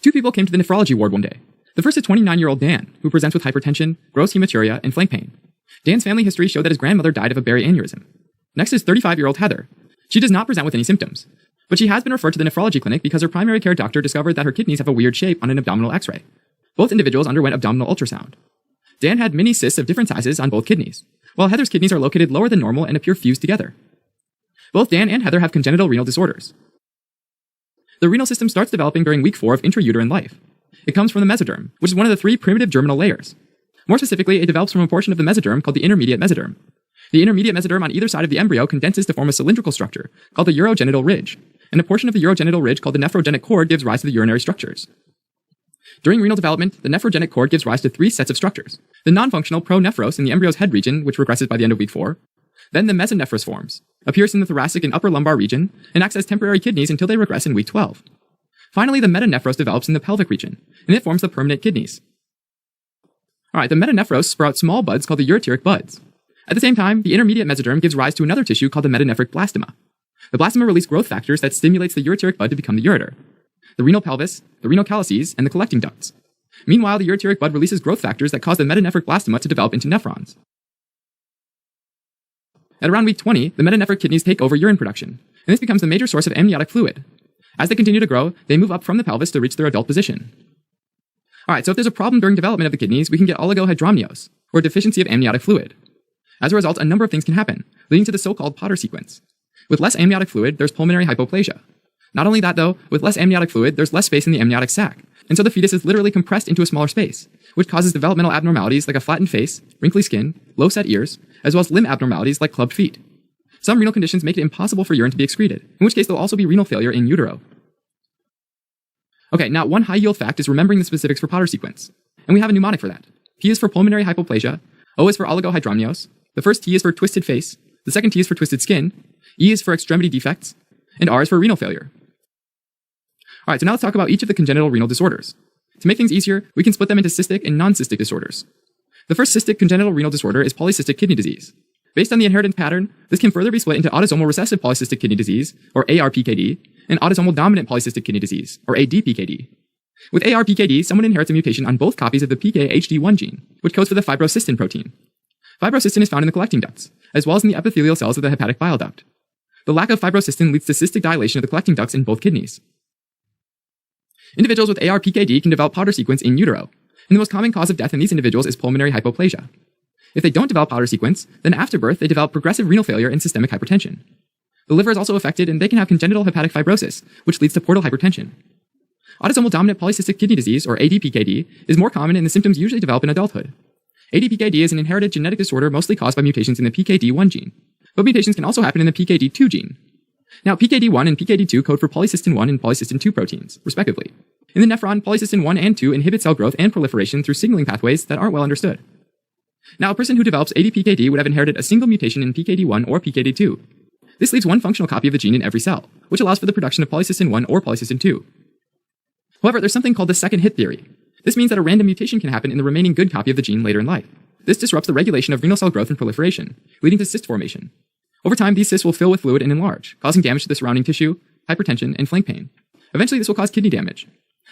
Two people came to the nephrology ward one day. The first is 29-year-old Dan, who presents with hypertension, gross hematuria, and flank pain. Dan's family history showed that his grandmother died of a Barry aneurysm. Next is 35-year-old Heather. She does not present with any symptoms, but she has been referred to the nephrology clinic because her primary care doctor discovered that her kidneys have a weird shape on an abdominal x-ray. Both individuals underwent abdominal ultrasound. Dan had mini cysts of different sizes on both kidneys, while Heather's kidneys are located lower than normal and appear fused together. Both Dan and Heather have congenital renal disorders. The renal system starts developing during week 4 of intrauterine life. It comes from the mesoderm, which is one of the 3 primitive germinal layers. More specifically, it develops from a portion of the mesoderm called the intermediate mesoderm. The intermediate mesoderm on either side of the embryo condenses to form a cylindrical structure called the urogenital ridge, and a portion of the urogenital ridge called the nephrogenic cord gives rise to the urinary structures. During renal development, the nephrogenic cord gives rise to 3 sets of structures. The non-functional pronephros in the embryo's head region, which regresses by the end of week 4. Then the mesonephros forms, appears in the thoracic and upper lumbar region, and acts as temporary kidneys until they regress in week 12. Finally, the metanephros develops in the pelvic region, and it forms the permanent kidneys. Alright, the metanephros sprout small buds called the ureteric buds. At the same time, the intermediate mesoderm gives rise to another tissue called the metanephric blastema. The blastema releases growth factors that stimulates the ureteric bud to become the ureter, the renal pelvis, the renal calyces, and the collecting ducts. Meanwhile, the ureteric bud releases growth factors that cause the metanephric blastema to develop into nephrons. At around week 20, the metanephric kidneys take over urine production, and this becomes the major source of amniotic fluid. As they continue to grow, they move up from the pelvis to reach their adult position. Alright, so if there's a problem during development of the kidneys, we can get oligohydramnios, or deficiency of amniotic fluid. As a result, a number of things can happen, leading to the so-called Potter sequence. With less amniotic fluid, there's pulmonary hypoplasia. Not only that though, with less amniotic fluid, there's less space in the amniotic sac, and so the fetus is literally compressed into a smaller space, which causes developmental abnormalities like a flattened face, wrinkly skin, low-set ears, as well as limb abnormalities like clubbed feet. Some renal conditions make it impossible for urine to be excreted, in which case there'll also be renal failure in utero. Okay, now one high-yield fact is remembering the specifics for Potter sequence, and we have a mnemonic for that. P is for pulmonary hypoplasia, O is for oligohydramnios, the first T is for twisted face, the second T is for twisted skin, E is for extremity defects, and R is for renal failure. Alright, so now let's talk about each of the congenital renal disorders. To make things easier, we can split them into cystic and non-cystic disorders. The first cystic congenital renal disorder is polycystic kidney disease. Based on the inheritance pattern, this can further be split into autosomal recessive polycystic kidney disease, or ARPKD, and autosomal dominant polycystic kidney disease, or ADPKD. With ARPKD, someone inherits a mutation on both copies of the PKHD1 gene, which codes for the fibrocystin protein. Fibrocystin is found in the collecting ducts, as well as in the epithelial cells of the hepatic bile duct. The lack of fibrocystin leads to cystic dilation of the collecting ducts in both kidneys. Individuals with ARPKD can develop Potter sequence in utero, and the most common cause of death in these individuals is pulmonary hypoplasia. If they don't develop Potter sequence, then after birth they develop progressive renal failure and systemic hypertension. The liver is also affected, and they can have congenital hepatic fibrosis, which leads to portal hypertension. Autosomal dominant polycystic kidney disease, or ADPKD, is more common, and the symptoms usually develop in adulthood. ADPKD is an inherited genetic disorder mostly caused by mutations in the PKD1 gene, but mutations can also happen in the PKD2 gene. Now, PKD1 and PKD2 code for polycystin 1 and polycystin 2 proteins, respectively. In the nephron, polycystin 1 and 2 inhibit cell growth and proliferation through signaling pathways that aren't well understood. Now, a person who develops ADPKD would have inherited a single mutation in PKD1 or PKD2. This leaves one functional copy of the gene in every cell, which allows for the production of polycystin 1 or polycystin 2. However, there's something called the second hit theory. This means that a random mutation can happen in the remaining good copy of the gene later in life. This disrupts the regulation of renal cell growth and proliferation, leading to cyst formation. Over time, these cysts will fill with fluid and enlarge, causing damage to the surrounding tissue, hypertension, and flank pain. Eventually, this will cause kidney damage.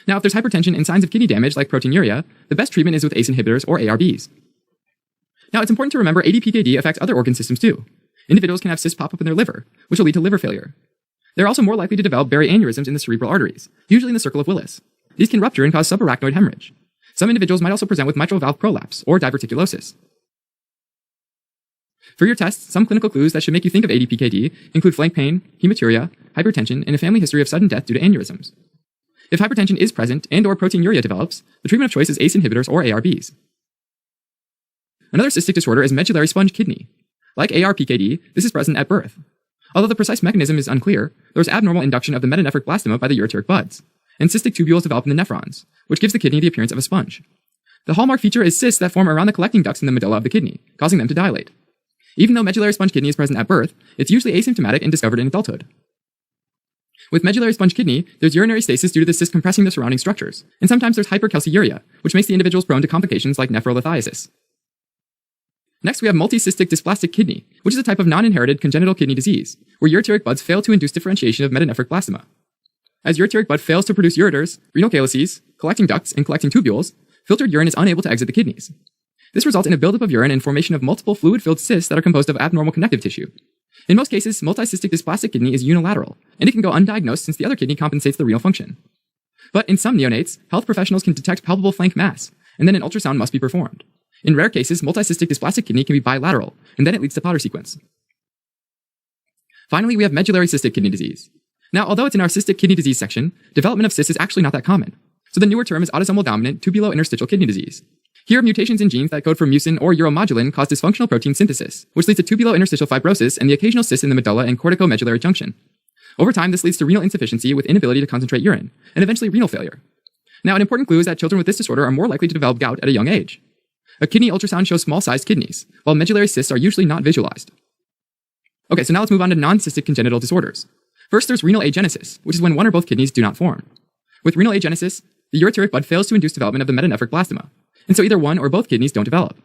Now, if there's hypertension and signs of kidney damage like proteinuria, the best treatment is with ACE inhibitors or ARBs. Now, it's important to remember ADPKD affects other organ systems too. Individuals can have cysts pop up in their liver, which will lead to liver failure. They're also more likely to develop Barry aneurysms in the cerebral arteries, usually in the circle of Willis. These can rupture and cause subarachnoid hemorrhage. Some individuals might also present with mitral valve prolapse or diverticulosis. For your tests, some clinical clues that should make you think of ADPKD include flank pain, hematuria, hypertension, and a family history of sudden death due to aneurysms. If hypertension is present and/or proteinuria develops, the treatment of choice is ACE inhibitors or ARBs. Another cystic disorder is medullary sponge kidney. Like ARPKD, this is present at birth. Although the precise mechanism is unclear, there is abnormal induction of the metanephric blastema by the ureteric buds, and cystic tubules develop in the nephrons, which gives the kidney the appearance of a sponge. The hallmark feature is cysts that form around the collecting ducts in the medulla of the kidney, causing them to dilate. Even though medullary sponge kidney is present at birth, it's usually asymptomatic and discovered in adulthood. With medullary sponge kidney, there's urinary stasis due to the cyst compressing the surrounding structures, and sometimes there's hypercalciuria, which makes the individuals prone to complications like nephrolithiasis. Next, we have multicystic dysplastic kidney, which is a type of non-inherited congenital kidney disease, where ureteric buds fail to induce differentiation of metanephric blastema. As ureteric bud fails to produce ureters, renal calyces, collecting ducts, and collecting tubules, filtered urine is unable to exit the kidneys. This results in a buildup of urine and formation of multiple fluid-filled cysts that are composed of abnormal connective tissue. In most cases, multicystic dysplastic kidney is unilateral, and it can go undiagnosed since the other kidney compensates the renal function. But in some neonates, health professionals can detect palpable flank mass, and then an ultrasound must be performed. In rare cases, multicystic dysplastic kidney can be bilateral, and then it leads to Potter sequence. Finally, we have medullary cystic kidney disease. Now, although it's in our cystic kidney disease section, development of cysts is actually not that common. So the newer term is autosomal dominant tubulointerstitial kidney disease. Here, mutations in genes that code for mucin or uromodulin cause dysfunctional protein synthesis, which leads to tubulointerstitial fibrosis and the occasional cyst in the medulla and corticomedullary junction. Over time, this leads to renal insufficiency with inability to concentrate urine, and eventually renal failure. Now, an important clue is that children with this disorder are more likely to develop gout at a young age. A kidney ultrasound shows small-sized kidneys, while medullary cysts are usually not visualized. Okay, so now let's move on to non-cystic congenital disorders. First, there's renal agenesis, which is when one or both kidneys do not form. With renal agenesis, the ureteric bud fails to induce development of the metanephric blastema, and so either one or both kidneys don't develop.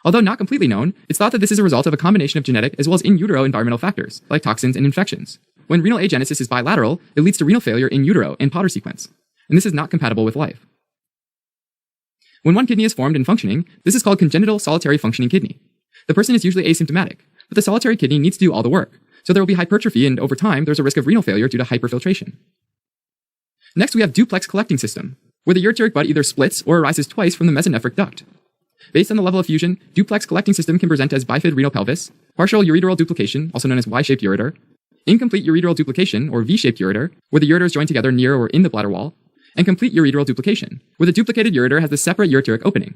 Although not completely known, it's thought that this is a result of a combination of genetic as well as in utero environmental factors, like toxins and infections. When renal agenesis is bilateral, it leads to renal failure in utero and Potter sequence, and this is not compatible with life. When one kidney is formed and functioning, this is called congenital solitary functioning kidney. The person is usually asymptomatic, but the solitary kidney needs to do all the work, so there will be hypertrophy and over time there's a risk of renal failure due to hyperfiltration. Next we have duplex collecting system, where the ureteric bud either splits or arises twice from the mesonephric duct. Based on the level of fusion, duplex collecting system can present as bifid renal pelvis, partial ureteral duplication, also known as Y-shaped ureter, incomplete ureteral duplication, or V-shaped ureter, where the ureters join together near or in the bladder wall, and complete ureteral duplication, where the duplicated ureter has a separate ureteric opening.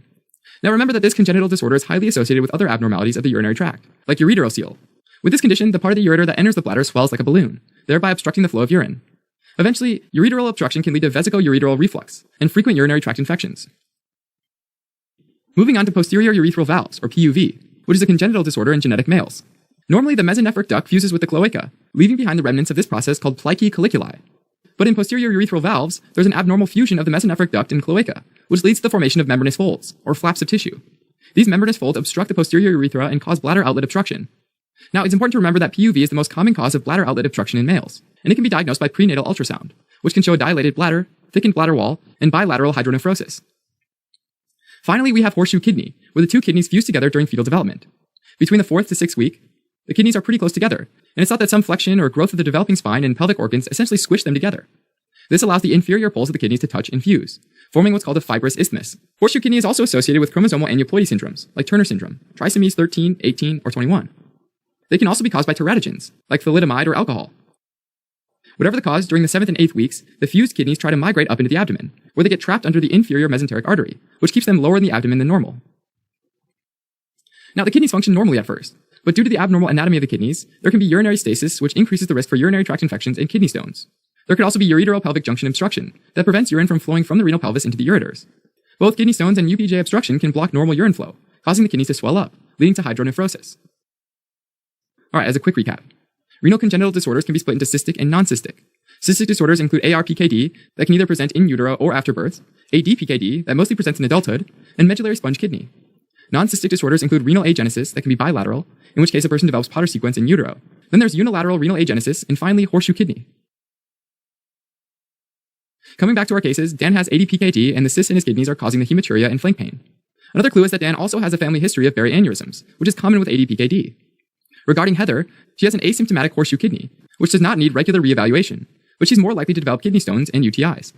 Now remember that this congenital disorder is highly associated with other abnormalities of the urinary tract, like ureteral seal. With this condition, the part of the ureter that enters the bladder swells like a balloon, thereby obstructing the flow of urine. Eventually, ureteral obstruction can lead to vesico-ureteral reflux and frequent urinary tract infections. Moving on to posterior urethral valves, or PUV, which is a congenital disorder in genetic males. Normally, the mesonephric duct fuses with the cloaca, leaving behind the remnants of this process called plicae caliculi. But in posterior urethral valves, there's an abnormal fusion of the mesonephric duct and cloaca, which leads to the formation of membranous folds, or flaps of tissue. These membranous folds obstruct the posterior urethra and cause bladder outlet obstruction. Now, it's important to remember that PUV is the most common cause of bladder outlet obstruction in males, and it can be diagnosed by prenatal ultrasound, which can show a dilated bladder, thickened bladder wall, and bilateral hydronephrosis. Finally, we have horseshoe kidney, where the two kidneys fuse together during fetal development. Between the 4th to 6th week, the kidneys are pretty close together, and it's thought that some flexion or growth of the developing spine and pelvic organs essentially squish them together. This allows the inferior poles of the kidneys to touch and fuse, forming what's called a fibrous isthmus. Horseshoe kidney is also associated with chromosomal aneuploidy syndromes, like Turner syndrome, trisomies 13, 18, or 21. They can also be caused by teratogens, like thalidomide or alcohol. Whatever the cause, during the 7th and 8th weeks, the fused kidneys try to migrate up into the abdomen, where they get trapped under the inferior mesenteric artery, which keeps them lower in the abdomen than normal. Now, the kidneys function normally at first, but due to the abnormal anatomy of the kidneys, there can be urinary stasis, which increases the risk for urinary tract infections and kidney stones. There could also be ureteral pelvic junction obstruction that prevents urine from flowing from the renal pelvis into the ureters. Both kidney stones and UPJ obstruction can block normal urine flow, causing the kidneys to swell up, leading to hydronephrosis. Alright, as a quick recap. Renal congenital disorders can be split into cystic and non-cystic. Cystic disorders include ARPKD that can either present in utero or after birth, ADPKD that mostly presents in adulthood, and medullary sponge kidney. Non-cystic disorders include renal agenesis that can be bilateral, in which case a person develops Potter sequence in utero. Then there's unilateral renal agenesis, and finally horseshoe kidney. Coming back to our cases, Dan has ADPKD and the cysts in his kidneys are causing the hematuria and flank pain. Another clue is that Dan also has a family history of Barry aneurysms, which is common with ADPKD. Regarding Heather, she has an asymptomatic horseshoe kidney, which does not need regular reevaluation, but she's more likely to develop kidney stones and UTIs.